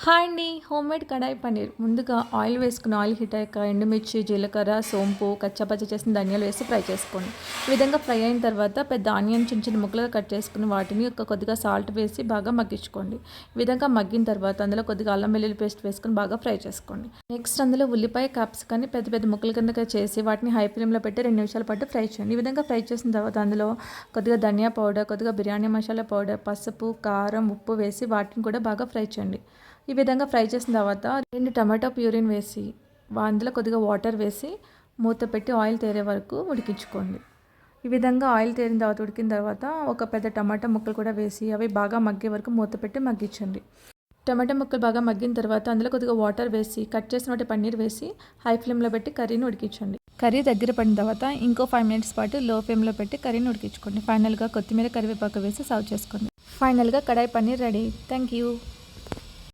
Hi అండి. Homemade కడాయి పన్నీర్. ముందుగా oil వేసుకుని ఆయిల్ హీట్ అయ్యాక ఎండుమిర్చి, జీలకర్ర, సోంపు, కచ్చాపచ్చ చేసిన ధనియాలు వేసి ఫ్రై చేసుకోండి. ఈ విధంగా ఫ్రై అయిన తర్వాత పెద్ద ఆనియన్ చిన్న చిన్న ముక్కలుగా కట్ చేసుకుని వాటిని కొద్దిగా సాల్ట్ వేసి బాగా మగ్గించుకోండి. ఈ విధంగా మగ్గిన తర్వాత అందులో కొద్దిగా అల్లం వెల్లుల్లి పేస్ట్ వేసుకుని బాగా ఫ్రై చేసుకోండి. నెక్స్ట్ అందులో ఉల్లిపాయ, క్యాప్సికాన్ని పెద్ద పెద్ద ముక్కల కింద చేసి వాటిని హై ఫ్లేమ్లో పెట్టి 2 నిమిషాల పాటు ఫ్రై చేయండి. ఈ విధంగా ఫ్రై చేసిన తర్వాత అందులో కొద్దిగా ధనియా పౌడర్, కొద్దిగా బిర్యానీ మసాలా పౌడర్, పసుపు, కారం, ఉప్పు వేసి వాటిని కూడా బాగా ఫ్రై చేయండి. ఈ విధంగా ఫ్రై చేసిన తర్వాత 2 టమాటో ప్యూరిన్ వేసి అందులో కొద్దిగా వాటర్ వేసి మూత పెట్టి ఆయిల్ తేరే వరకు ఉడికించుకోండి. ఈ విధంగా ఆయిల్ తేరిన తర్వాత ఉడికిన తర్వాత ఒక పెద్ద టమాటా ముక్కలు కూడా వేసి అవి బాగా మగ్గే వరకు మూత పెట్టి మగ్గించండి. టమాటా ముక్కలు బాగా మగ్గిన తర్వాత అందులో కొద్దిగా వాటర్ వేసి కట్ చేసిన పన్నీర్ వేసి హై ఫ్లేమ్లో పెట్టి కర్రీని ఉడికించండి. కర్రీ దగ్గర పడిన తర్వాత ఇంకో 5 మినిట్స్ పాటు లో ఫ్లేమ్లో పెట్టి కర్రీని ఉడికించుకోండి. ఫైనల్గా కొత్తిమీర, కరివేపాకు వేసి సర్వ్ చేసుకోండి. ఫైనల్గా కడాయి పన్నీర్ రెడీ. Thank you.